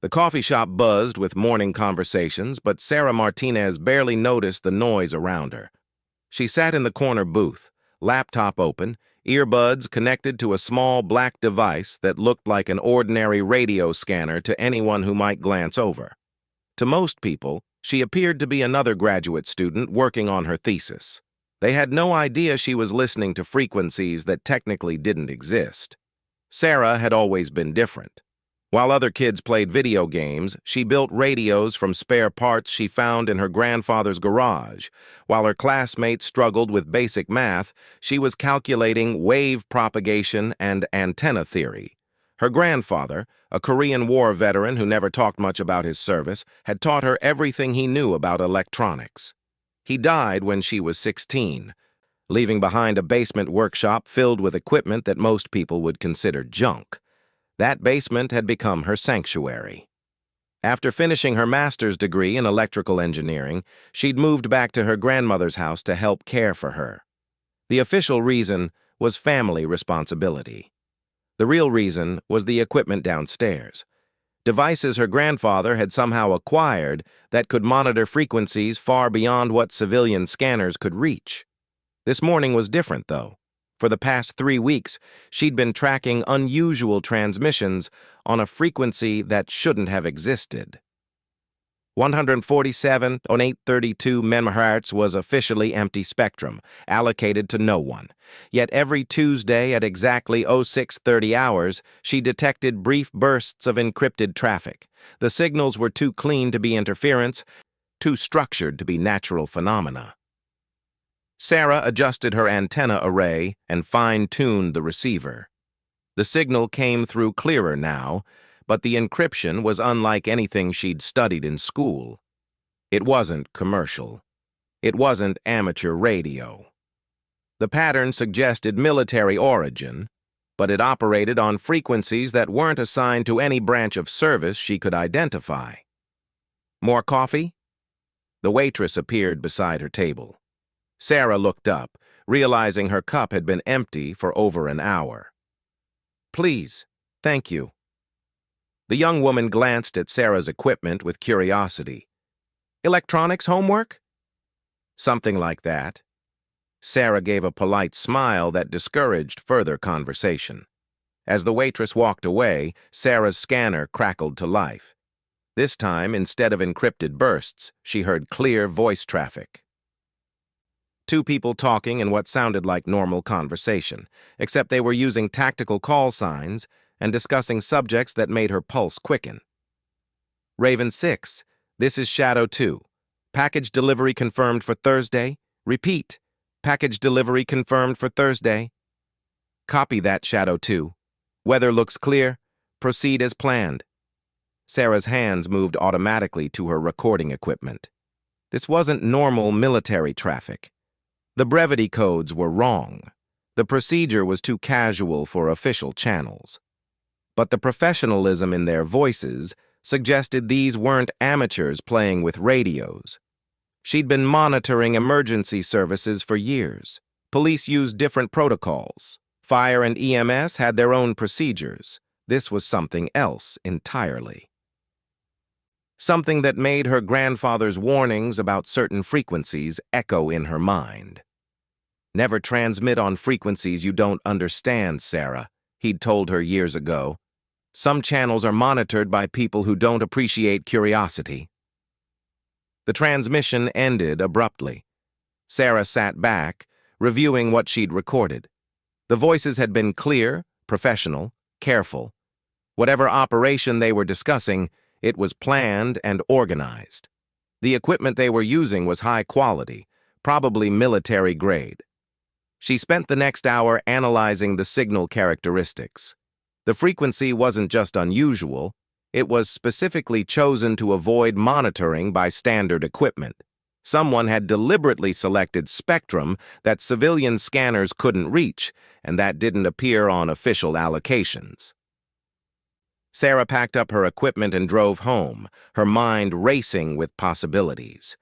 The coffee shop buzzed with morning conversations, but Sarah Martinez barely noticed the noise around her. She sat in the corner booth, laptop open, earbuds connected to a small black device that looked like an ordinary radio scanner to anyone who might glance over. To most people, she appeared to be another graduate student working on her thesis. They had no idea she was listening to frequencies that technically didn't exist. Sarah had always been different. While other kids played video games, she built radios from spare parts she found in her grandfather's garage. While her classmates struggled with basic math, she was calculating wave propagation and antenna theory. Her grandfather, a Korean War veteran who never talked much about his service, had taught her everything he knew about electronics. He died when she was 16, leaving behind a basement workshop filled with equipment that most people would consider junk. That basement had become her sanctuary. After finishing her master's degree in electrical engineering, she'd moved back to her grandmother's house to help care for her. The official reason was family responsibility. The real reason was the equipment downstairs. Devices her grandfather had somehow acquired that could monitor frequencies far beyond what civilian scanners could reach. This morning was different, though. For the past 3 weeks, she'd been tracking unusual transmissions on a frequency that shouldn't have existed. 147 on 832 MHz was officially empty spectrum, allocated to no one. Yet every Tuesday at exactly 0630 hours, she detected brief bursts of encrypted traffic. The signals were too clean to be interference, too structured to be natural phenomena. Sarah adjusted her antenna array and fine-tuned the receiver. The signal came through clearer now, but the encryption was unlike anything she'd studied in school. It wasn't commercial. It wasn't amateur radio. The pattern suggested military origin, but it operated on frequencies that weren't assigned to any branch of service she could identify. More coffee? The waitress appeared beside her table. Sarah looked up, realizing her cup had been empty for over an hour. Please, thank you. The young woman glanced at Sarah's equipment with curiosity. Electronics homework? Something like that. Sarah gave a polite smile that discouraged further conversation. As the waitress walked away, Sarah's scanner crackled to life. This time, instead of encrypted bursts, she heard clear voice traffic. Two people talking in what sounded like normal conversation, except they were using tactical call signs and discussing subjects that made her pulse quicken. Raven 6, this is Shadow 2. Package delivery confirmed for Thursday. Repeat, package delivery confirmed for Thursday. Copy that, Shadow 2. Weather looks clear. Proceed as planned. Sarah's hands moved automatically to her recording equipment. This wasn't normal military traffic. The brevity codes were wrong. The procedure was too casual for official channels. But the professionalism in their voices suggested these weren't amateurs playing with radios. She'd been monitoring emergency services for years. Police used different protocols. Fire and EMS had their own procedures. This was something else entirely. Something that made her grandfather's warnings about certain frequencies echo in her mind. Never transmit on frequencies you don't understand, Sarah, he'd told her years ago. Some channels are monitored by people who don't appreciate curiosity. The transmission ended abruptly. Sarah sat back, reviewing what she'd recorded. The voices had been clear, professional, careful. Whatever operation they were discussing, it was planned and organized. The equipment they were using was high quality, probably military grade. She spent the next hour analyzing the signal characteristics. The frequency wasn't just unusual, it was specifically chosen to avoid monitoring by standard equipment. Someone had deliberately selected spectrum that civilian scanners couldn't reach, and that didn't appear on official allocations. Sarah packed up her equipment and drove home, her mind racing with possibilities.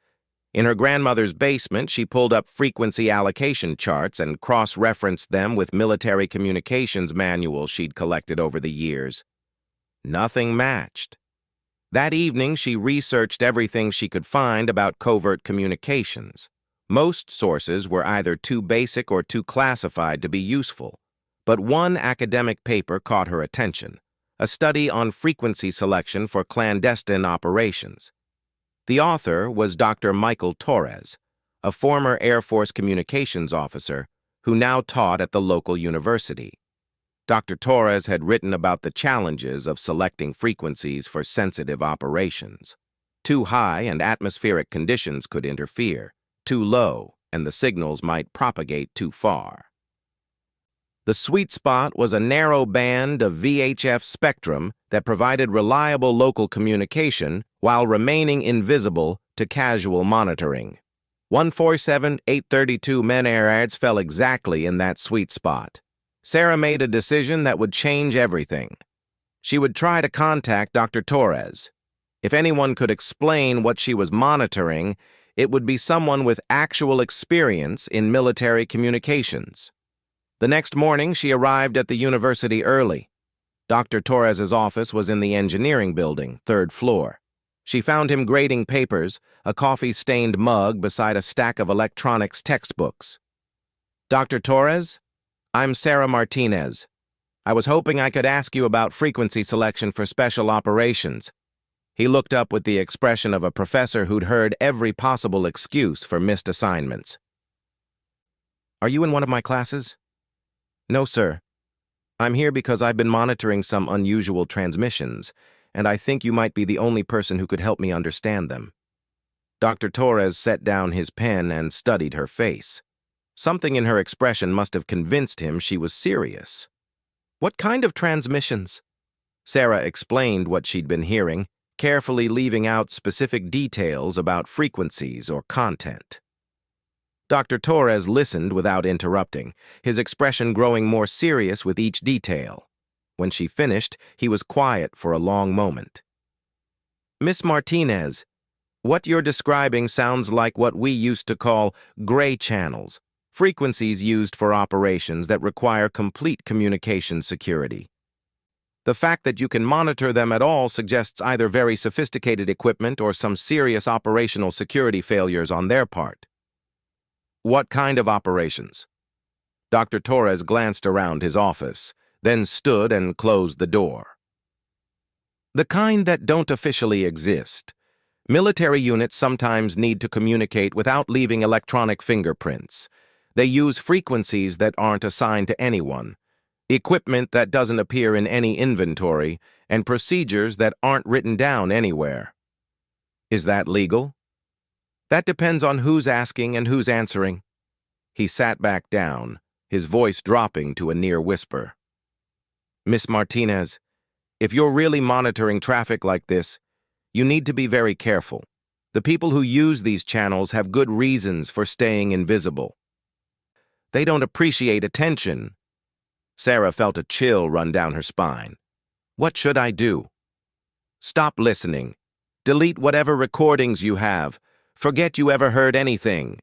In her grandmother's basement, she pulled up frequency allocation charts and cross-referenced them with military communications manuals she'd collected over the years. Nothing matched. That evening, she researched everything she could find about covert communications. Most sources were either too basic or too classified to be useful. But one academic paper caught her attention, a study on frequency selection for clandestine operations. The author was Dr. Michael Torres, a former Air Force communications officer who now taught at the local university. Dr. Torres had written about the challenges of selecting frequencies for sensitive operations. Too high and atmospheric conditions could interfere. Too low, and the signals might propagate too far. The sweet spot was a narrow band of VHF spectrum that provided reliable local communication while remaining invisible to casual monitoring. 147,832 MHz fell exactly in that sweet spot. Sarah made a decision that would change everything. She would try to contact Dr. Torres. If anyone could explain what she was monitoring, it would be someone with actual experience in military communications. The next morning, she arrived at the university early. Dr. Torres's office was in the engineering building, 3rd floor. She found him grading papers, a coffee-stained mug beside a stack of electronics textbooks. "Dr. Torres? I'm Sarah Martinez. I was hoping I could ask you about frequency selection for special operations." He looked up with the expression of a professor who'd heard every possible excuse for missed assignments. "Are you in one of my classes?" "No, sir. I'm here because I've been monitoring some unusual transmissions, and I think you might be the only person who could help me understand them." Dr. Torres set down his pen and studied her face. Something in her expression must have convinced him she was serious. "What kind of transmissions?" Sarah explained what she'd been hearing, carefully leaving out specific details about frequencies or content. Dr. Torres listened without interrupting, his expression growing more serious with each detail. When she finished, he was quiet for a long moment. "Miss Martinez, what you're describing sounds like what we used to call gray channels, frequencies used for operations that require complete communication security. The fact that you can monitor them at all suggests either very sophisticated equipment or some serious operational security failures on their part." "What kind of operations?" Dr. Torres glanced around his office, then stood and closed the door. "The kind that don't officially exist. Military units sometimes need to communicate without leaving electronic fingerprints. They use frequencies that aren't assigned to anyone, equipment that doesn't appear in any inventory, and procedures that aren't written down anywhere." "Is that legal?" "That depends on who's asking and who's answering." He sat back down, his voice dropping to a near whisper. "Miss Martinez, if you're really monitoring traffic like this, you need to be very careful. The people who use these channels have good reasons for staying invisible. They don't appreciate attention." Sarah felt a chill run down her spine. "What should I do?" "Stop listening. Delete whatever recordings you have. Forget you ever heard anything."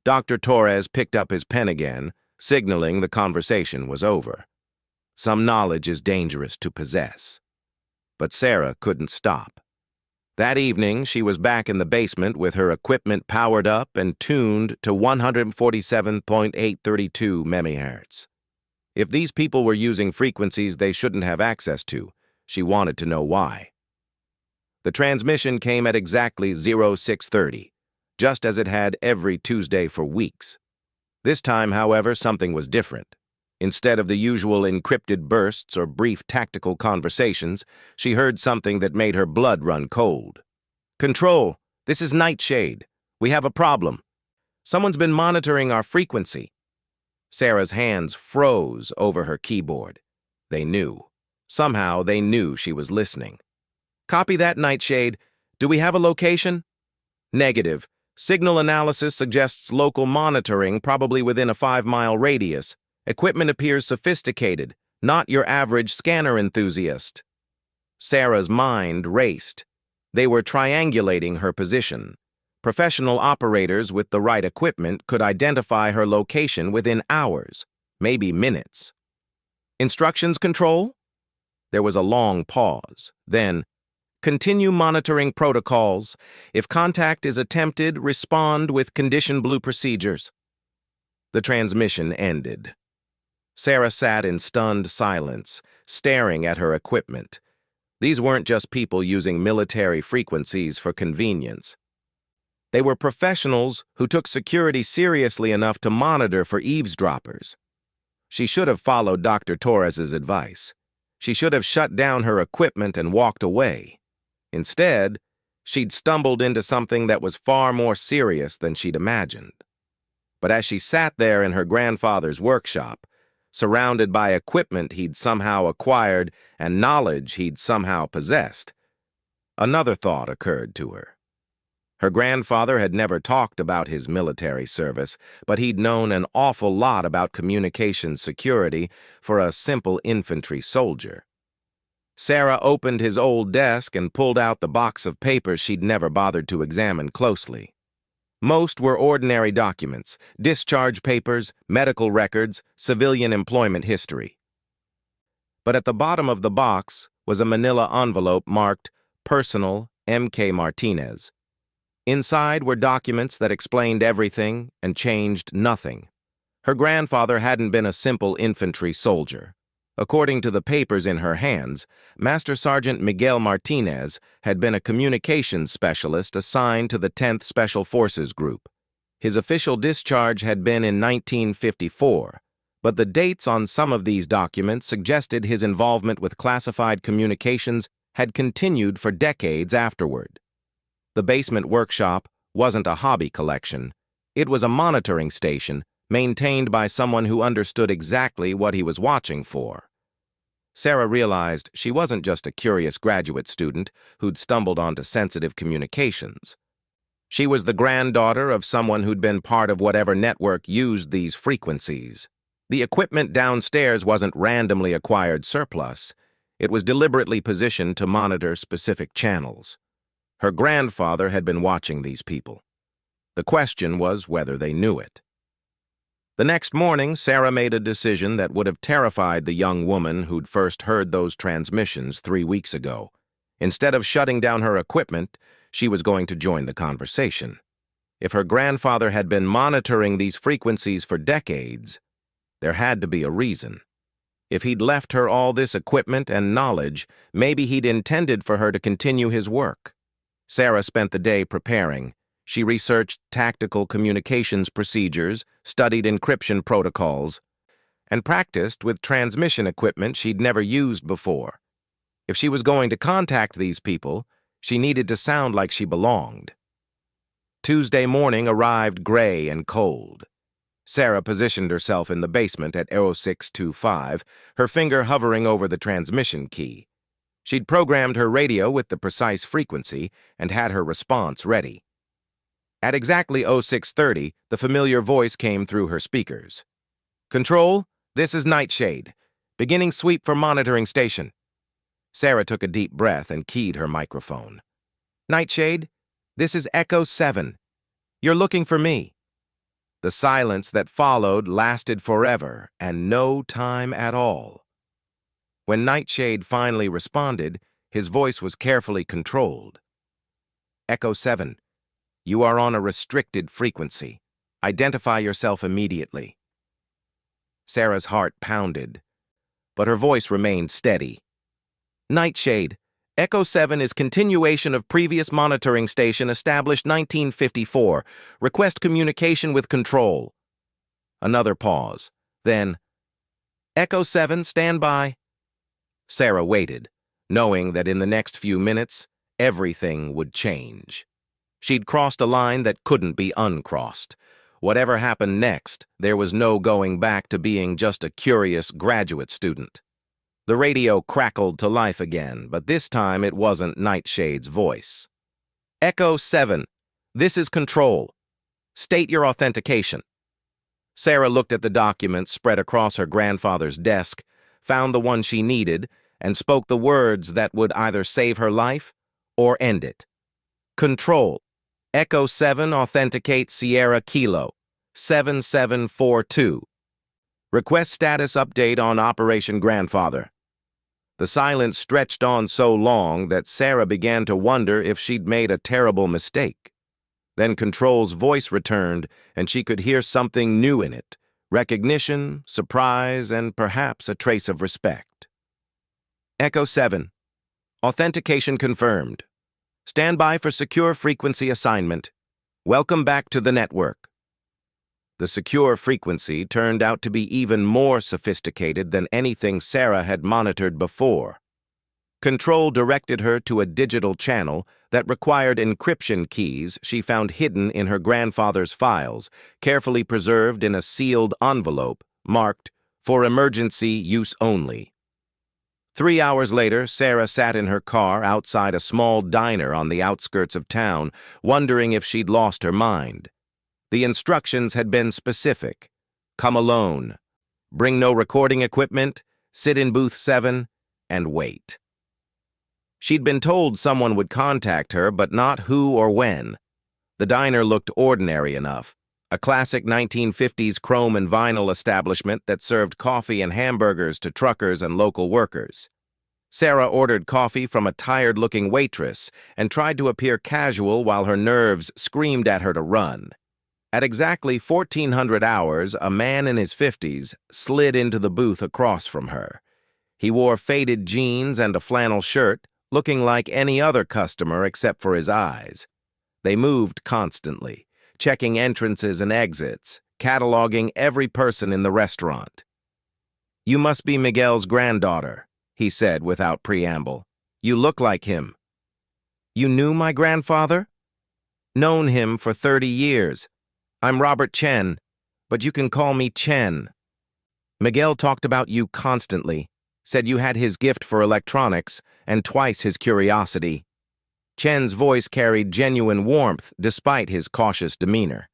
Dr. Torres picked up his pen again, signaling the conversation was over. Some knowledge is dangerous to possess. But Sarah couldn't stop. That evening, she was back in the basement with her equipment powered up and tuned to 147.832 MHz. If these people were using frequencies they shouldn't have access to, she wanted to know why. The transmission came at exactly 0630, just as it had every Tuesday for weeks. This time, however, something was different. Instead of the usual encrypted bursts or brief tactical conversations, she heard something that made her blood run cold. "Control, this is Nightshade. We have a problem. Someone's been monitoring our frequency." Sarah's hands froze over her keyboard. They knew. Somehow they knew she was listening. "Copy that, Nightshade. Do we have a location?" "Negative. Signal analysis suggests local monitoring, probably within a 5-mile radius. Equipment appears sophisticated, not your average scanner enthusiast." Sarah's mind raced. They were triangulating her position. Professional operators with the right equipment could identify her location within hours, maybe minutes. "Instructions, Control?" There was a long pause. Then, Continue monitoring protocols. If contact is attempted, respond with Condition Blue procedures. The transmission ended. Sarah sat in stunned silence, staring at her equipment. These weren't just people using military frequencies for convenience. They were professionals who took security seriously enough to monitor for eavesdroppers. She should have followed Dr. Torres's advice. She should have shut down her equipment and walked away. Instead, she'd stumbled into something that was far more serious than she'd imagined. But as she sat there in her grandfather's workshop, surrounded by equipment he'd somehow acquired and knowledge he'd somehow possessed, another thought occurred to her. Her grandfather had never talked about his military service, but he'd known an awful lot about communications security for a simple infantry soldier. Sarah opened his old desk and pulled out the box of papers she'd never bothered to examine closely. Most were ordinary documents, discharge papers, medical records, civilian employment history. But at the bottom of the box was a manila envelope marked Personal M.K. Martinez. Inside were documents that explained everything and changed nothing. Her grandfather hadn't been a simple infantry soldier. According to the papers in her hands, Master Sergeant Miguel Martinez had been a communications specialist assigned to the 10th Special Forces Group. His official discharge had been in 1954, but the dates on some of these documents suggested his involvement with classified communications had continued for decades afterward. The basement workshop wasn't a hobby collection. It was a monitoring station maintained by someone who understood exactly what he was watching for. Sarah realized she wasn't just a curious graduate student who'd stumbled onto sensitive communications. She was the granddaughter of someone who'd been part of whatever network used these frequencies. The equipment downstairs wasn't randomly acquired surplus. It was deliberately positioned to monitor specific channels. Her grandfather had been watching these people. The question was whether they knew it. The next morning, Sarah made a decision that would have terrified the young woman who'd first heard those transmissions 3 weeks ago. Instead of shutting down her equipment, she was going to join the conversation. If her grandfather had been monitoring these frequencies for decades, there had to be a reason. If he'd left her all this equipment and knowledge, maybe he'd intended for her to continue his work. Sarah spent the day preparing. She researched tactical communications procedures, studied encryption protocols, and practiced with transmission equipment she'd never used before. If she was going to contact these people, she needed to sound like she belonged. Tuesday morning arrived gray and cold. Sarah positioned herself in the basement at 0625, her finger hovering over the transmission key. She'd programmed her radio with the precise frequency and had her response ready. At exactly 0630, the familiar voice came through her speakers. "Control, this is Nightshade. Beginning sweep for monitoring station." Sarah took a deep breath and keyed her microphone. "Nightshade, this is Echo 7. You're looking for me." The silence that followed lasted forever and no time at all. When Nightshade finally responded, his voice was carefully controlled. "Echo 7, you are on a restricted frequency. Identify yourself immediately." Sarah's heart pounded, but her voice remained steady. "Nightshade, Echo 7 is continuation of previous monitoring station established 1954. Request communication with control." Another pause. Then, "Echo 7, stand by." Sarah waited, knowing that in the next few minutes, everything would change. She'd crossed a line that couldn't be uncrossed. Whatever happened next, there was no going back to being just a curious graduate student. The radio crackled to life again, but this time it wasn't Nightshade's voice. "Echo 7, this is Control. State your authentication." Sarah looked at the documents spread across her grandfather's desk, found the one she needed, and spoke the words that would either save her life or end it. "Control. Echo 7 authenticate Sierra Kilo 7742. Request status update on Operation Grandfather." The silence stretched on so long that Sarah began to wonder if she'd made a terrible mistake. Then Control's voice returned, and she could hear something new in it: recognition, surprise, and perhaps a trace of respect. Echo 7. Authentication confirmed. Stand by for secure frequency assignment. Welcome back to the network. The secure frequency turned out to be even more sophisticated than anything Sarah had monitored before. Control directed her to a digital channel that required encryption keys she found hidden in her grandfather's files, carefully preserved in a sealed envelope marked "For emergency use only." 3 hours later, Sarah sat in her car outside a small diner on the outskirts of town, wondering if she'd lost her mind. The instructions had been specific: come alone, bring no recording equipment, sit in booth 7, and wait. She'd been told someone would contact her, but not who or when. The diner looked ordinary enough, a classic 1950s chrome and vinyl establishment that served coffee and hamburgers to truckers and local workers. Sarah ordered coffee from a tired-looking waitress and tried to appear casual while her nerves screamed at her to run. At exactly 1400 hours, a man in his 50s slid into the booth across from her. He wore faded jeans and a flannel shirt, looking like any other customer except for his eyes. They moved constantly, checking entrances and exits, cataloging every person in the restaurant. "You must be Miguel's granddaughter," he said without preamble. "You look like him." "You knew my grandfather?" "Known him for 30 years. I'm Robert Chen, but you can call me Chen. Miguel talked about you constantly, said you had his gift for electronics and twice his curiosity." Chen's voice carried genuine warmth despite his cautious demeanor.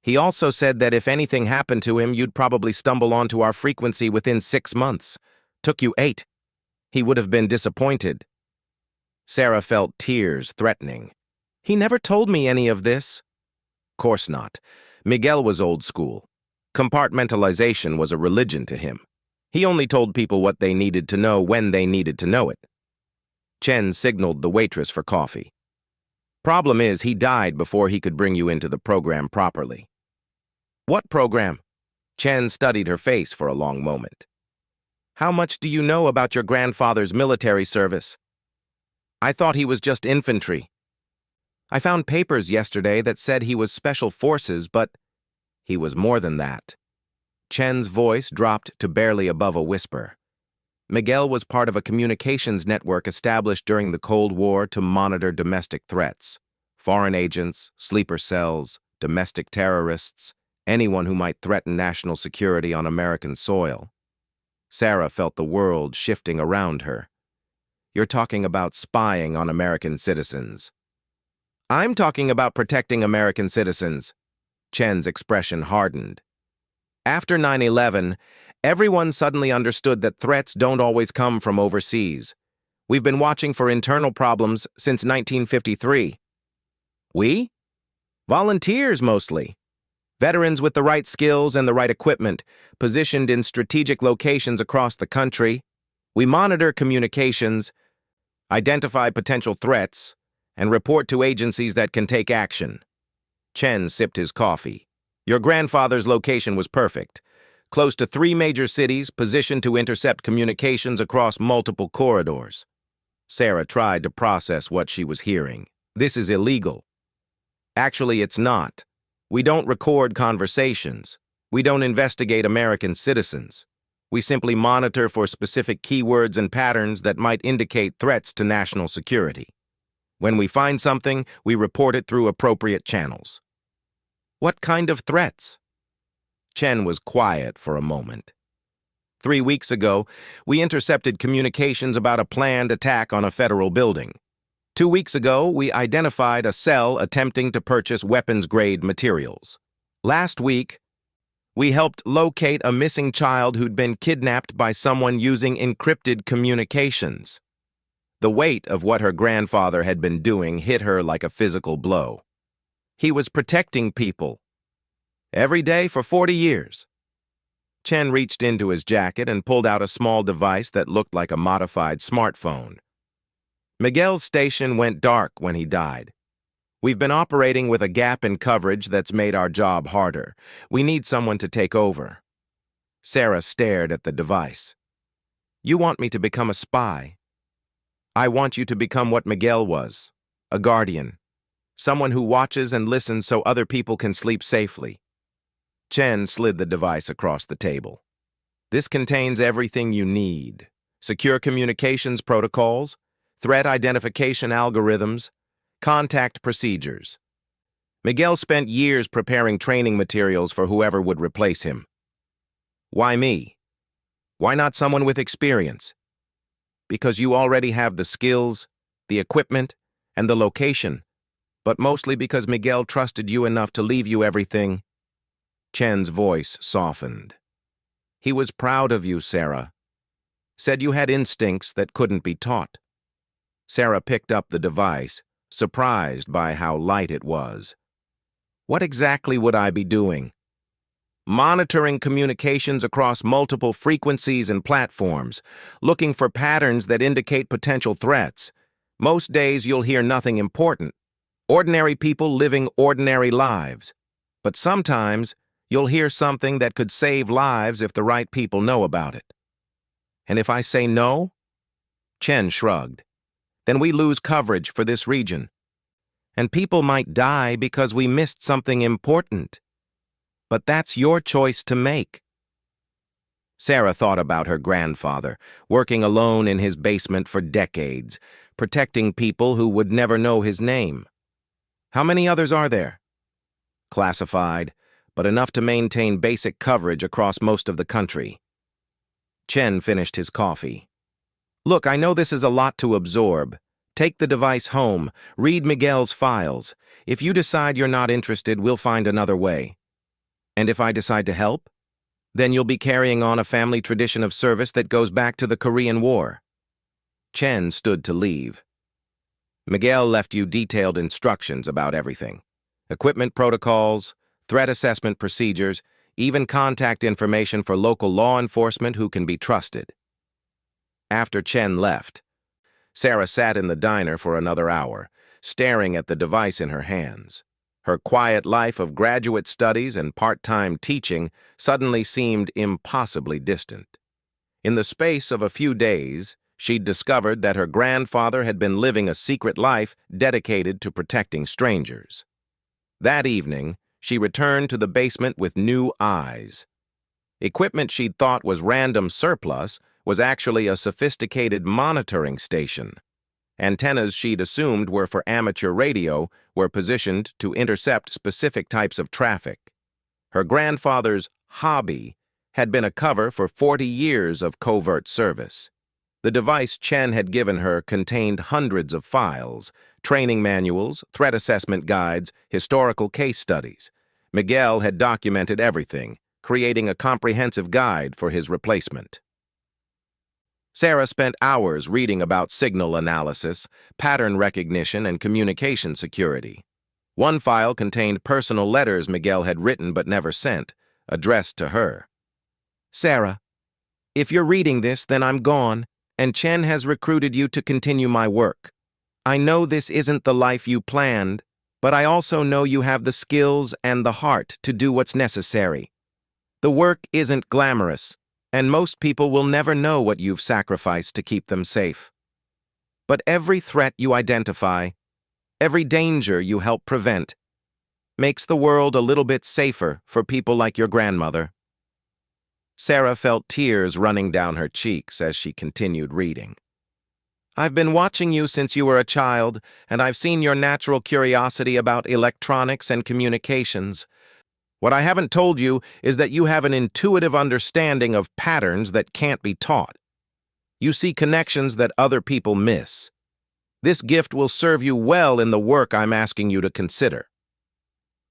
"He also said that if anything happened to him, you'd probably stumble onto our frequency within 6 months. Took you 8. He would have been disappointed." Sarah felt tears threatening. "He never told me any of this." Course not. Miguel was old school. Compartmentalization was a religion to him. He only told people what they needed to know when they needed to know it. Chen signaled the waitress for coffee. "Problem is, he died before he could bring you into the program properly." "What program?" Chen studied her face for a long moment. "How much do you know about your grandfather's military service?" "I thought he was just infantry. I found papers yesterday that said he was special forces, but he was more than that." Chen's voice dropped to barely above a whisper. "Miguel was part of a communications network established during the Cold War to monitor domestic threats. Foreign agents, sleeper cells, domestic terrorists, anyone who might threaten national security on American soil." Sarah felt the world shifting around her. "You're talking about spying on American citizens." "I'm talking about protecting American citizens." Chen's expression hardened. After 9/11, everyone suddenly understood that threats don't always come from overseas. We've been watching for internal problems since 1953. "We?" "Volunteers, mostly. Veterans with the right skills and the right equipment, positioned in strategic locations across the country. We monitor communications, identify potential threats, and report to agencies that can take action." Chen sipped his coffee. "Your grandfather's location was perfect. Close to 3 major cities, positioned to intercept communications across multiple corridors." Sarah tried to process what she was hearing. "This is illegal." "Actually, it's not. We don't record conversations. We don't investigate American citizens. We simply monitor for specific keywords and patterns that might indicate threats to national security. When we find something, we report it through appropriate channels." "What kind of threats?" Chen was quiet for a moment. 3 weeks ago, we intercepted communications about a planned attack on a federal building. 2 weeks ago, we identified a cell attempting to purchase weapons-grade materials. Last week, we helped locate a missing child who'd been kidnapped by someone using encrypted communications. The weight of what her grandfather had been doing hit her like a physical blow. He was protecting people. Every day for 40 years. Chen reached into his jacket and pulled out a small device that looked like a modified smartphone. Miguel's station went dark when he died. We've been operating with a gap in coverage that's made our job harder. We need someone to take over. Sarah stared at the device. You want me to become a spy? I want you to become what Miguel was, a guardian. Someone who watches and listens so other people can sleep safely. Chen slid the device across the table. This contains everything you need. Secure communications protocols, threat identification algorithms, contact procedures. Miguel spent years preparing training materials for whoever would replace him. Why me? Why not someone with experience? Because you already have the skills, the equipment, and the location, but mostly because Miguel trusted you enough to leave you everything. Chen's voice softened. He was proud of you, Sarah. Said you had instincts that couldn't be taught. Sarah picked up the device, surprised by how light it was. What exactly would I be doing? Monitoring communications across multiple frequencies and platforms, looking for patterns that indicate potential threats. Most days you'll hear nothing important. Ordinary people living ordinary lives. But sometimes you'll hear something that could save lives if the right people know about it. And if I say no? Chen shrugged. Then we lose coverage for this region. And people might die because we missed something important. But that's your choice to make. Sarah thought about her grandfather, working alone in his basement for decades, protecting people who would never know his name. How many others are there? Classified, but enough to maintain basic coverage across most of the country. Chen finished his coffee. Look, I know this is a lot to absorb. Take the device home, read Miguel's files. If you decide you're not interested, we'll find another way. And if I decide to help? Then you'll be carrying on a family tradition of service that goes back to the Korean War. Chen stood to leave. Miguel left you detailed instructions about everything. Equipment protocols, threat assessment procedures, even contact information for local law enforcement who can be trusted. After Chen left, Sarah sat in the diner for another hour, staring at the device in her hands. Her quiet life of graduate studies and part-time teaching suddenly seemed impossibly distant. In the space of a few days, she'd discovered that her grandfather had been living a secret life dedicated to protecting strangers. That evening, she returned to the basement with new eyes. Equipment she'd thought was random surplus was actually a sophisticated monitoring station. Antennas she'd assumed were for amateur radio were positioned to intercept specific types of traffic. Her grandfather's hobby had been a cover for 40 years of covert service. The device Chen had given her contained hundreds of files, training manuals, threat assessment guides, historical case studies. Miguel had documented everything, creating a comprehensive guide for his replacement. Sarah spent hours reading about signal analysis, pattern recognition, and communication security. One file contained personal letters Miguel had written but never sent, addressed to her. Sarah, if you're reading this, then I'm gone, and Chen has recruited you to continue my work. I know this isn't the life you planned, but I also know you have the skills and the heart to do what's necessary. The work isn't glamorous, and most people will never know what you've sacrificed to keep them safe. But every threat you identify, every danger you help prevent, makes the world a little bit safer for people like your grandmother. Sarah felt tears running down her cheeks as she continued reading. I've been watching you since you were a child, and I've seen your natural curiosity about electronics and communications. What I haven't told you is that you have an intuitive understanding of patterns that can't be taught. You see connections that other people miss. This gift will serve you well in the work I'm asking you to consider.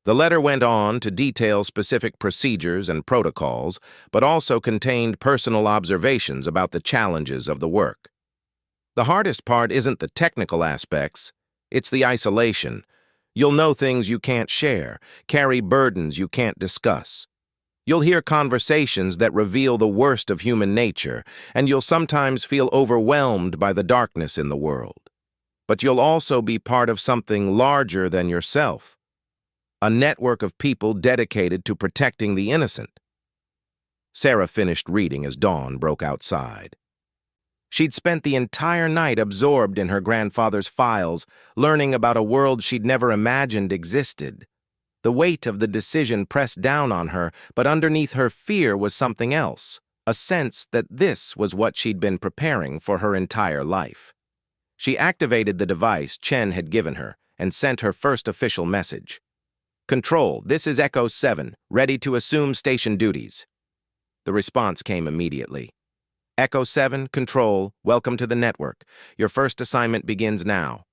The letter went on to detail specific procedures and protocols, but also contained personal observations about the challenges of the work. The hardest part isn't the technical aspects, it's the isolation. You'll know things you can't share, carry burdens you can't discuss. You'll hear conversations that reveal the worst of human nature, and you'll sometimes feel overwhelmed by the darkness in the world. But you'll also be part of something larger than yourself, a network of people dedicated to protecting the innocent. Sarah finished reading as dawn broke outside. She'd spent the entire night absorbed in her grandfather's files, learning about a world she'd never imagined existed. The weight of the decision pressed down on her, but underneath her fear was something else, a sense that this was what she'd been preparing for her entire life. She activated the device Chen had given her and sent her first official message. "Control, this is Echo 7, ready to assume station duties." The response came immediately. "Echo 7, Control, welcome to the network. Your first assignment begins now."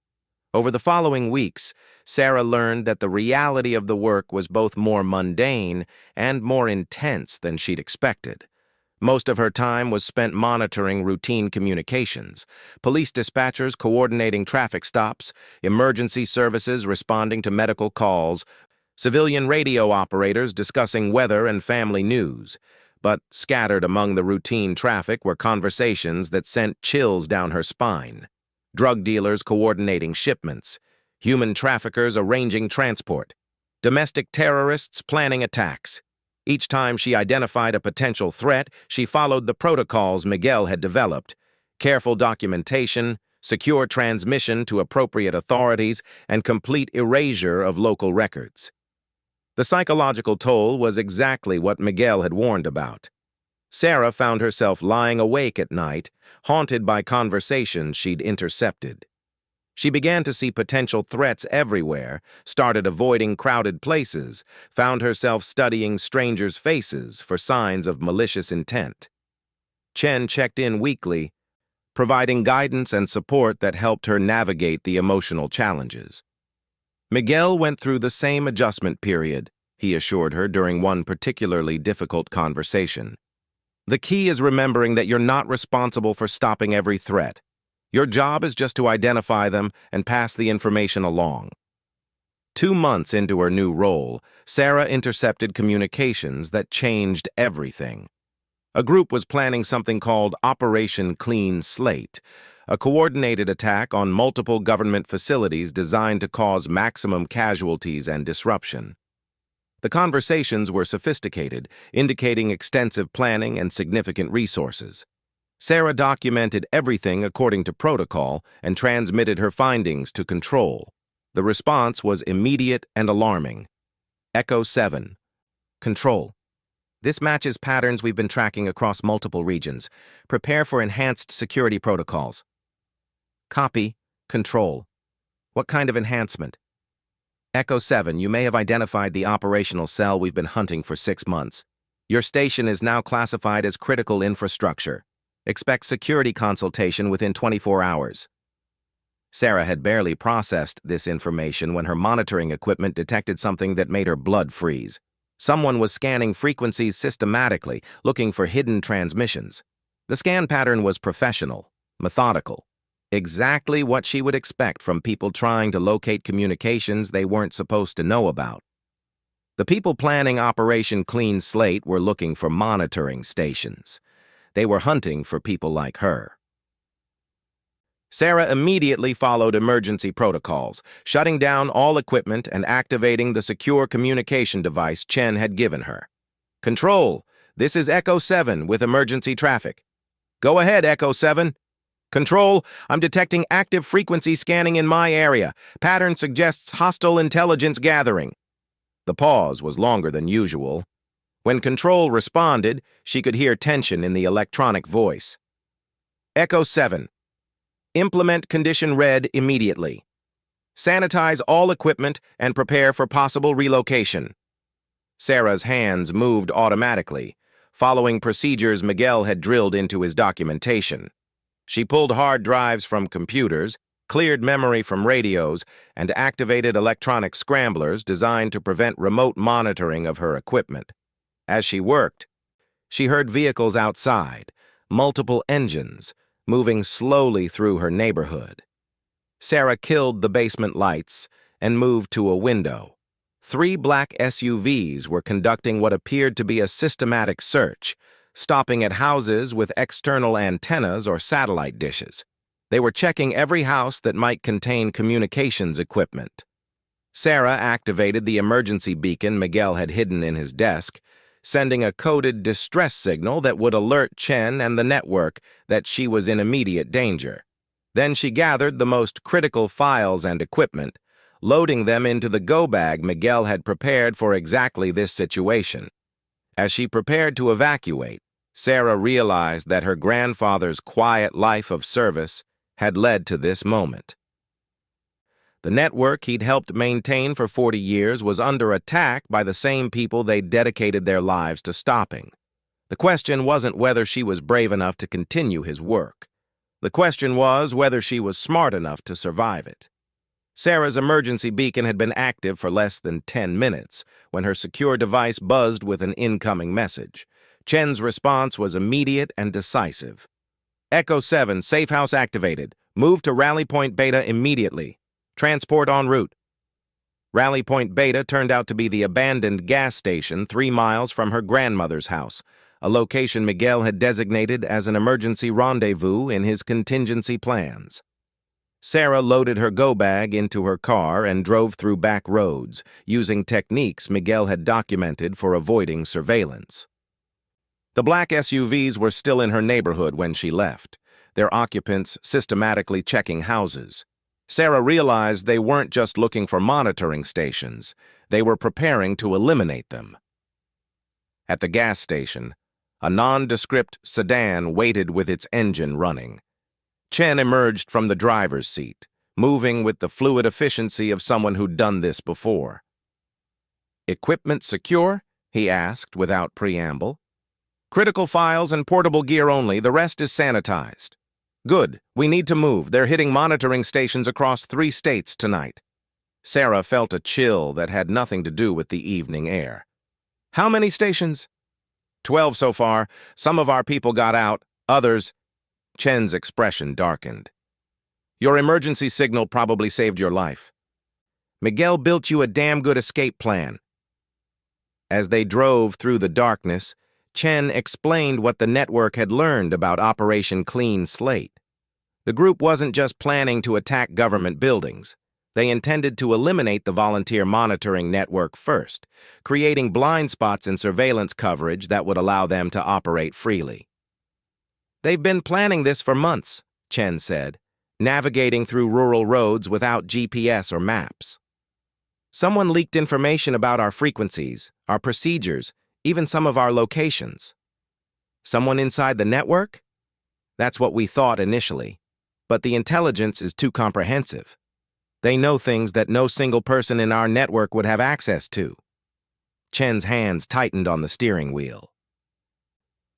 Over the following weeks, Sarah learned that the reality of the work was both more mundane and more intense than she'd expected. Most of her time was spent monitoring routine communications, police dispatchers coordinating traffic stops, emergency services responding to medical calls, civilian radio operators discussing weather and family news. But scattered among the routine traffic were conversations that sent chills down her spine. Drug dealers coordinating shipments, human traffickers arranging transport, domestic terrorists planning attacks. Each time she identified a potential threat, she followed the protocols Miguel had developed: careful documentation, secure transmission to appropriate authorities, and complete erasure of local records. The psychological toll was exactly what Miguel had warned about. Sarah found herself lying awake at night, haunted by conversations she'd intercepted. She began to see potential threats everywhere, started avoiding crowded places, found herself studying strangers' faces for signs of malicious intent. Chen checked in weekly, providing guidance and support that helped her navigate the emotional challenges. Miguel went through the same adjustment period, he assured her during one particularly difficult conversation. "The key is remembering that you're not responsible for stopping every threat. Your job is just to identify them and pass the information along." 2 months into her new role, Sarah intercepted communications that changed everything. A group was planning something called Operation Clean Slate, a coordinated attack on multiple government facilities designed to cause maximum casualties and disruption. The conversations were sophisticated, indicating extensive planning and significant resources. Sarah documented everything according to protocol and transmitted her findings to Control. The response was immediate and alarming. Echo 7. Control. This matches patterns we've been tracking across multiple regions. Prepare for enhanced security protocols. Copy. Control. What kind of enhancement? Echo 7, you may have identified the operational cell we've been hunting for 6 months. Your station is now classified as critical infrastructure. Expect security consultation within 24 hours. Sarah had barely processed this information when her monitoring equipment detected something that made her blood freeze. Someone was scanning frequencies systematically, looking for hidden transmissions. The scan pattern was professional, methodical. Exactly what she would expect from people trying to locate communications they weren't supposed to know about. The people planning Operation Clean Slate were looking for monitoring stations. They were hunting for people like her. Sarah immediately followed emergency protocols, shutting down all equipment and activating the secure communication device Chen had given her. "Control, this is Echo 7 with emergency traffic." "Go ahead, Echo 7. "Control, I'm detecting active frequency scanning in my area. Pattern suggests hostile intelligence gathering." The pause was longer than usual. When Control responded, she could hear tension in the electronic voice. "Echo 7. Implement Condition Red immediately. Sanitize all equipment and prepare for possible relocation." Sarah's hands moved automatically, following procedures Miguel had drilled into his documentation. She pulled hard drives from computers, cleared memory from radios, and activated electronic scramblers designed to prevent remote monitoring of her equipment. As she worked, she heard vehicles outside, multiple engines, moving slowly through her neighborhood. Sarah killed the basement lights and moved to a window. 3 black SUVs were conducting what appeared to be a systematic search, stopping at houses with external antennas or satellite dishes. They were checking every house that might contain communications equipment. Sarah activated the emergency beacon Miguel had hidden in his desk, sending a coded distress signal that would alert Chen and the network that she was in immediate danger. Then she gathered the most critical files and equipment, loading them into the go-bag Miguel had prepared for exactly this situation. As she prepared to evacuate, Sarah realized that her grandfather's quiet life of service had led to this moment. The network he'd helped maintain for 40 years was under attack by the same people they'd dedicated their lives to stopping. The question wasn't whether she was brave enough to continue his work. The question was whether she was smart enough to survive it. Sarah's emergency beacon had been active for less than 10 minutes when her secure device buzzed with an incoming message. Chen's response was immediate and decisive. Echo 7, safe house activated. Move to Rally Point Beta immediately. Transport en route. Rally Point Beta turned out to be the abandoned gas station 3 miles from her grandmother's house, a location Miguel had designated as an emergency rendezvous in his contingency plans. Sarah loaded her go-bag into her car and drove through back roads, using techniques Miguel had documented for avoiding surveillance. The black SUVs were still in her neighborhood when she left, their occupants systematically checking houses. Sarah realized they weren't just looking for monitoring stations, they were preparing to eliminate them. At the gas station, a nondescript sedan waited with its engine running. Chen emerged from the driver's seat, moving with the fluid efficiency of someone who'd done this before. "Equipment secure?" he asked without preamble. "Critical files and portable gear only, the rest is sanitized." "Good, we need to move. They're hitting monitoring stations across 3 states tonight." Sarah felt a chill that had nothing to do with the evening air. "How many stations?" 12 so far. Some of our people got out, others—" Chen's expression darkened. "Your emergency signal probably saved your life. Miguel built you a damn good escape plan." As they drove through the darkness, Chen explained what the network had learned about Operation Clean Slate. The group wasn't just planning to attack government buildings. They intended to eliminate the volunteer monitoring network first, creating blind spots in surveillance coverage that would allow them to operate freely. "They've been planning this for months," Chen said, navigating through rural roads without GPS or maps. "Someone leaked information about our frequencies, our procedures, even some of our locations." "Someone inside the network?" "That's what we thought initially. But the intelligence is too comprehensive. They know things that no single person in our network would have access to." Chen's hands tightened on the steering wheel.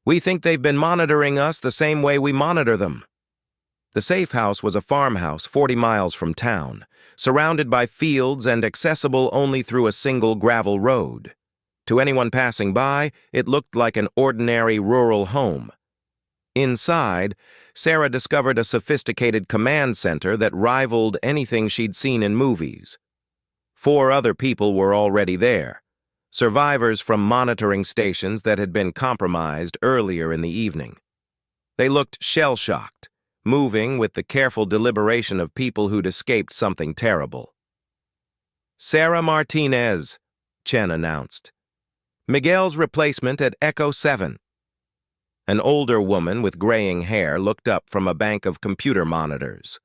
"We think they've been monitoring us the same way we monitor them." The safe house was a farmhouse 40 miles from town, surrounded by fields and accessible only through a single gravel road. To anyone passing by, it looked like an ordinary rural home. Inside, Sarah discovered a sophisticated command center that rivaled anything she'd seen in movies. 4 other people were already there, survivors from monitoring stations that had been compromised earlier in the evening. They looked shell-shocked, moving with the careful deliberation of people who'd escaped something terrible. "Sarah Martinez," Chen announced. "Miguel's replacement at Echo 7. An older woman with graying hair looked up from a bank of computer monitors.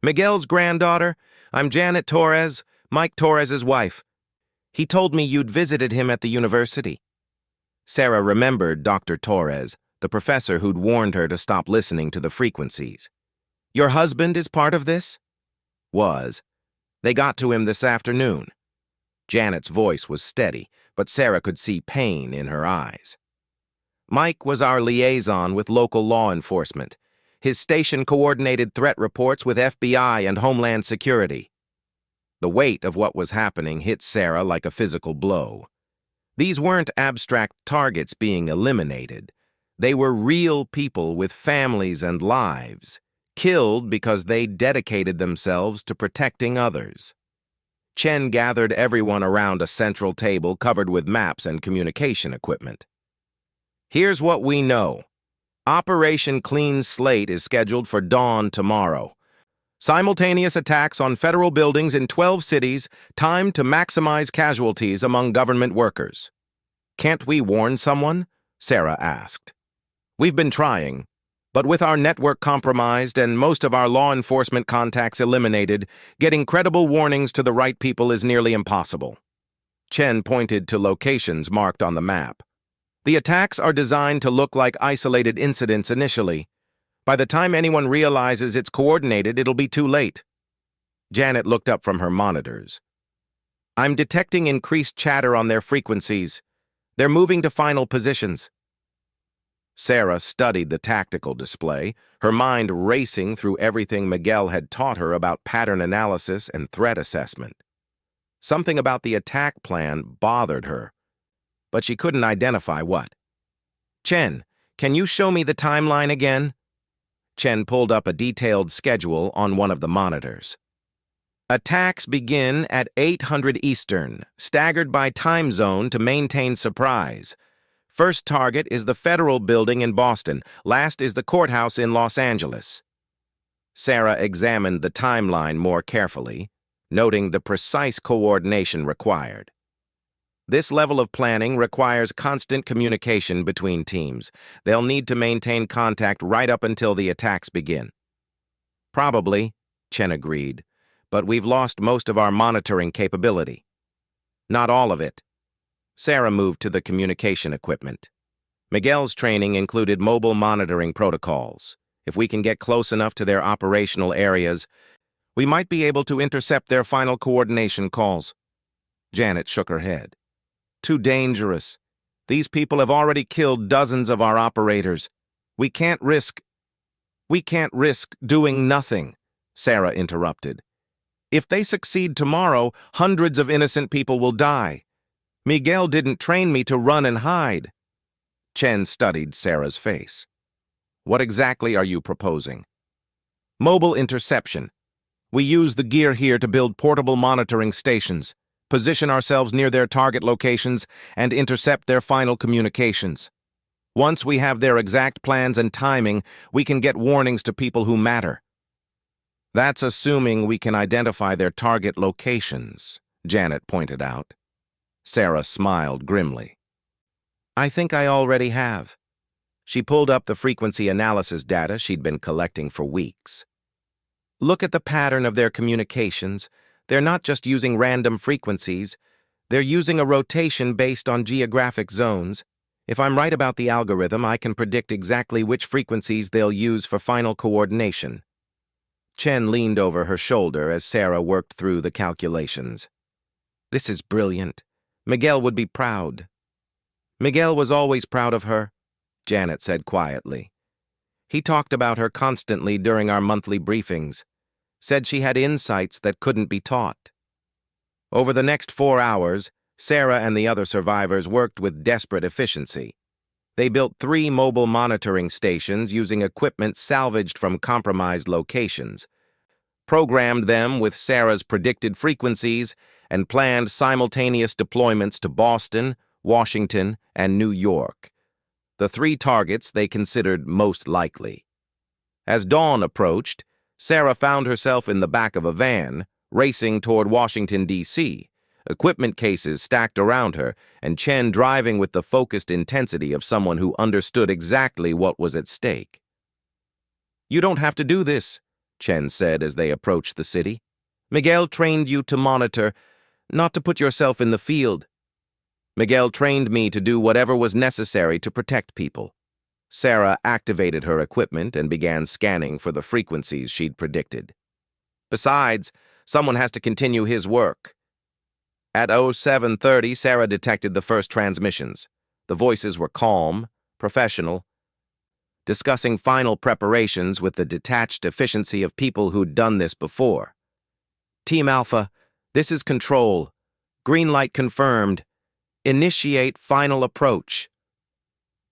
"Miguel's granddaughter, I'm Janet Torres, Mike Torres's wife. He told me you'd visited him at the university." Sarah remembered Dr. Torres, the professor who'd warned her to stop listening to the frequencies. "Your husband is part of this?" "Was. They got to him this afternoon." Janet's voice was steady, but Sarah could see pain in her eyes. "Mike was our liaison with local law enforcement. His station coordinated threat reports with FBI and Homeland Security." The weight of what was happening hit Sarah like a physical blow. These weren't abstract targets being eliminated. They were real people with families and lives, killed because they dedicated themselves to protecting others. Chen gathered everyone around a central table covered with maps and communication equipment. Here's what we know. Operation Clean Slate is scheduled for dawn tomorrow. Simultaneous attacks on federal buildings in 12 cities, timed to maximize casualties among government workers. Can't we warn someone? Sarah asked. We've been trying, but with our network compromised and most of our law enforcement contacts eliminated, getting credible warnings to the right people is nearly impossible. Chen pointed to locations marked on the map. The attacks are designed to look like isolated incidents initially. By the time anyone realizes it's coordinated, it'll be too late. Janet looked up from her monitors. I'm detecting increased chatter on their frequencies. They're moving to final positions. Sarah studied the tactical display, her mind racing through everything Miguel had taught her about pattern analysis and threat assessment. Something about the attack plan bothered her, but she couldn't identify what. Chen, can you show me the timeline again? Chen pulled up a detailed schedule on one of the monitors. Attacks begin at 800 Eastern, staggered by time zone to maintain surprise. First target is the federal building in Boston. Last is the courthouse in Los Angeles. Sarah examined the timeline more carefully, noting the precise coordination required. This level of planning requires constant communication between teams. They'll need to maintain contact right up until the attacks begin. Probably, Chen agreed, but we've lost most of our monitoring capability. Not all of it. Sarah moved to the communication equipment. Miguel's training included mobile monitoring protocols. If we can get close enough to their operational areas, we might be able to intercept their final coordination calls. Janet shook her head. Too dangerous. These people have already killed dozens of our operators. We can't risk doing nothing, Sarah interrupted. If they succeed tomorrow, hundreds of innocent people will die. Miguel didn't train me to run and hide. Chen studied Sarah's face. What exactly are you proposing? Mobile interception. We use the gear here to build portable monitoring stations, position ourselves near their target locations, and intercept their final communications. Once we have their exact plans and timing, we can get warnings to people who matter. That's assuming we can identify their target locations, Janet pointed out. Sarah smiled grimly. I think I already have. She pulled up the frequency analysis data she'd been collecting for weeks. Look at the pattern of their communications. They're not just using random frequencies. They're using a rotation based on geographic zones. If I'm right about the algorithm, I can predict exactly which frequencies they'll use for final coordination. Chen leaned over her shoulder as Sarah worked through the calculations. This is brilliant. Miguel would be proud. Miguel was always proud of her, Janet said quietly. He talked about her constantly during our monthly briefings, said she had insights that couldn't be taught. Over the next 4 hours, Sarah and the other survivors worked with desperate efficiency. They built 3 mobile monitoring stations using equipment salvaged from compromised locations, programmed them with Sarah's predicted frequencies, and planned simultaneous deployments to Boston, Washington, and New York, the 3 targets they considered most likely. As dawn approached, Sarah found herself in the back of a van, racing toward Washington, D.C., equipment cases stacked around her, and Chen driving with the focused intensity of someone who understood exactly what was at stake. You don't have to do this, Chen said as they approached the city. Miguel trained you to monitor, not to put yourself in the field. Miguel trained me to do whatever was necessary to protect people. Sarah activated her equipment and began scanning for the frequencies she'd predicted. Besides, someone has to continue his work. At 0730, Sarah detected the first transmissions. The voices were calm, professional, discussing final preparations with the detached efficiency of people who'd done this before. Team Alpha, this is Control. Green light confirmed. Initiate final approach.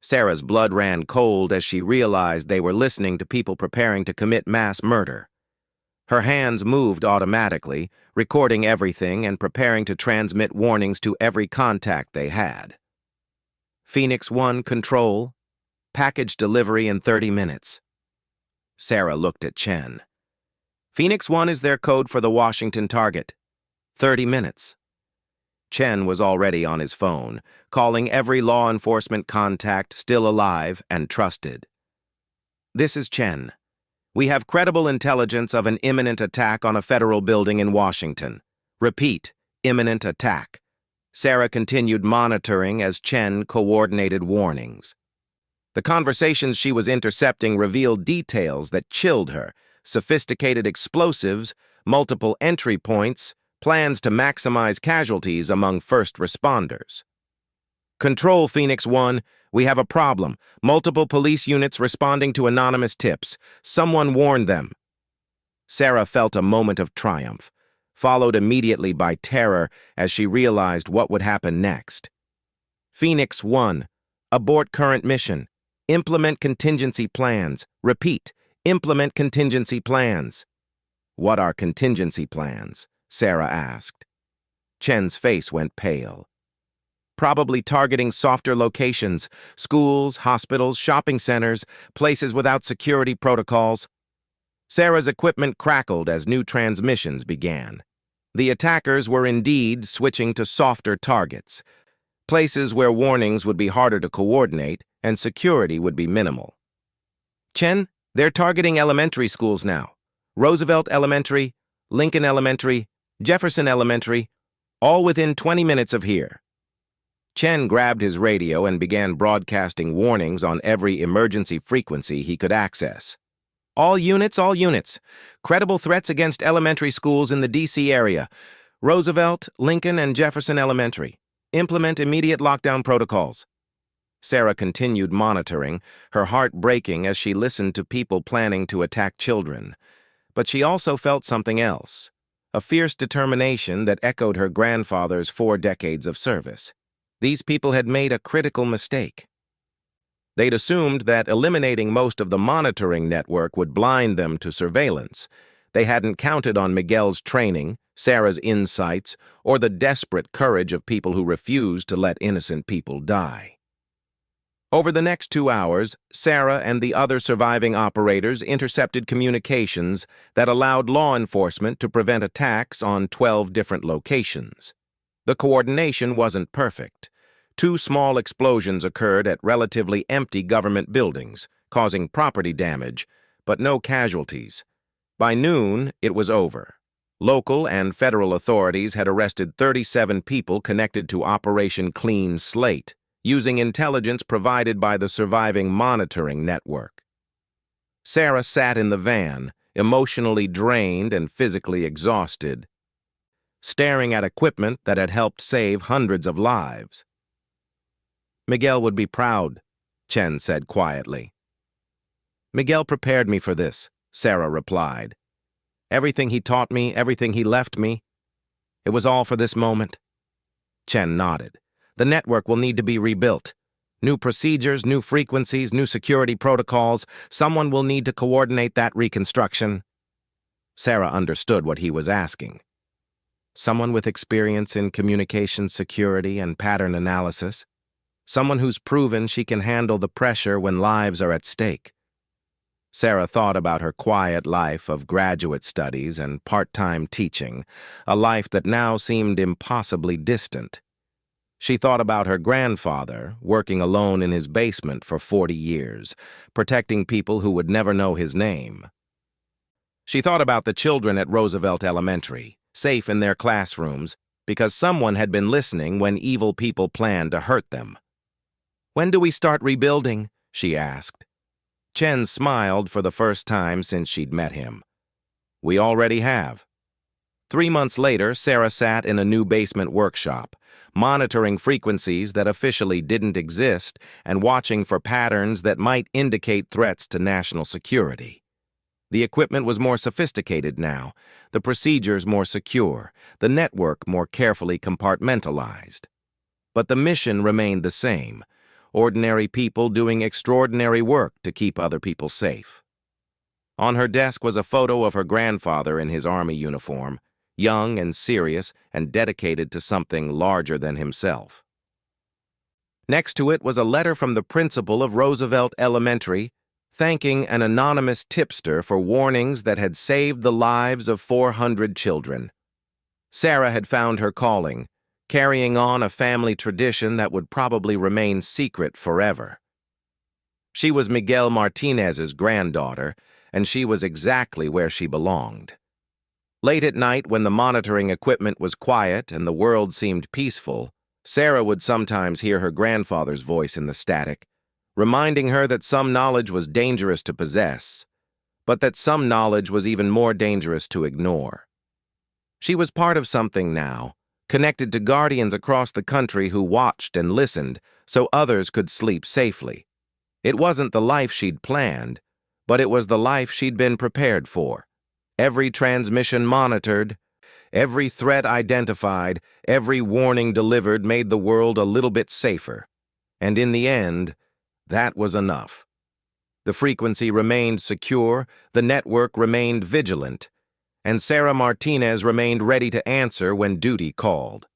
Sarah's blood ran cold as she realized they were listening to people preparing to commit mass murder. Her hands moved automatically, recording everything and preparing to transmit warnings to every contact they had. Phoenix 1 Control, package delivery in 30 minutes. Sarah looked at Chen. Phoenix 1 is their code for the Washington target. 30 minutes. Chen was already on his phone, calling every law enforcement contact still alive and trusted. This is Chen. We have credible intelligence of an imminent attack on a federal building in Washington. Repeat, imminent attack. Sarah continued monitoring as Chen coordinated warnings. The conversations she was intercepting revealed details that chilled her: sophisticated explosives, multiple entry points, plans to maximize casualties among first responders. Control, Phoenix 1. We have a problem. Multiple police units responding to anonymous tips. Someone warned them. Sarah felt a moment of triumph, followed immediately by terror as she realized what would happen next. Phoenix 1. Abort current mission. Implement contingency plans. Repeat, implement contingency plans. What are contingency plans? Sarah asked. Chen's face went pale. Probably targeting softer locations, schools, hospitals, shopping centers, places without security protocols. Sarah's equipment crackled as new transmissions began. The attackers were indeed switching to softer targets, places where warnings would be harder to coordinate and security would be minimal. Chen, they're targeting elementary schools now. Roosevelt Elementary, Lincoln Elementary, Jefferson Elementary, all within 20 minutes of here. Chen grabbed his radio and began broadcasting warnings on every emergency frequency he could access. All units. Credible threats against elementary schools in the D.C. area. Roosevelt, Lincoln, and Jefferson Elementary. Implement immediate lockdown protocols. Sarah continued monitoring, her heart breaking as she listened to people planning to attack children. But she also felt something else, a fierce determination that echoed her grandfather's 4 decades of service. These people had made a critical mistake. They'd assumed that eliminating most of the monitoring network would blind them to surveillance. They hadn't counted on Miguel's training, Sarah's insights, or the desperate courage of people who refused to let innocent people die. Over the next 2 hours, Sarah and the other surviving operators intercepted communications that allowed law enforcement to prevent attacks on 12 different locations. The coordination wasn't perfect. 2 small explosions occurred at relatively empty government buildings, causing property damage, but no casualties. By noon, it was over. Local and federal authorities had arrested 37 people connected to Operation Clean Slate, using intelligence provided by the surviving monitoring network. Sarah sat in the van, emotionally drained and physically exhausted, staring at equipment that had helped save hundreds of lives. Miguel would be proud, Chen said quietly. Miguel prepared me for this, Sarah replied. Everything he taught me, everything he left me, it was all for this moment. Chen nodded. The network will need to be rebuilt. New procedures, new frequencies, new security protocols. Someone will need to coordinate that reconstruction. Sarah understood what he was asking. Someone with experience in communication security and pattern analysis. Someone who's proven she can handle the pressure when lives are at stake. Sarah thought about her quiet life of graduate studies and part-time teaching, a life that now seemed impossibly distant. She thought about her grandfather, working alone in his basement for 40 years, protecting people who would never know his name. She thought about the children at Roosevelt Elementary, safe in their classrooms, because someone had been listening when evil people planned to hurt them. When do we start rebuilding? She asked. Chen smiled for the first time since she'd met him. We already have. 3 months later, Sarah sat in a new basement workshop, monitoring frequencies that officially didn't exist and watching for patterns that might indicate threats to national security. The equipment was more sophisticated now, the procedures more secure, the network more carefully compartmentalized. But the mission remained the same: ordinary people doing extraordinary work to keep other people safe. On her desk was a photo of her grandfather in his army uniform, young and serious and dedicated to something larger than himself. Next to it was a letter from the principal of Roosevelt Elementary, thanking an anonymous tipster for warnings that had saved the lives of 400 children. Sarah had found her calling, carrying on a family tradition that would probably remain secret forever. She was Miguel Martinez's granddaughter, and she was exactly where she belonged. Late at night, when the monitoring equipment was quiet and the world seemed peaceful, Sarah would sometimes hear her grandfather's voice in the static, reminding her that some knowledge was dangerous to possess, but that some knowledge was even more dangerous to ignore. She was part of something now, connected to guardians across the country who watched and listened so others could sleep safely. It wasn't the life she'd planned, but it was the life she'd been prepared for. Every transmission monitored, every threat identified, every warning delivered made the world a little bit safer. And in the end, that was enough. The frequency remained secure, the network remained vigilant, and Sarah Martinez remained ready to answer when duty called.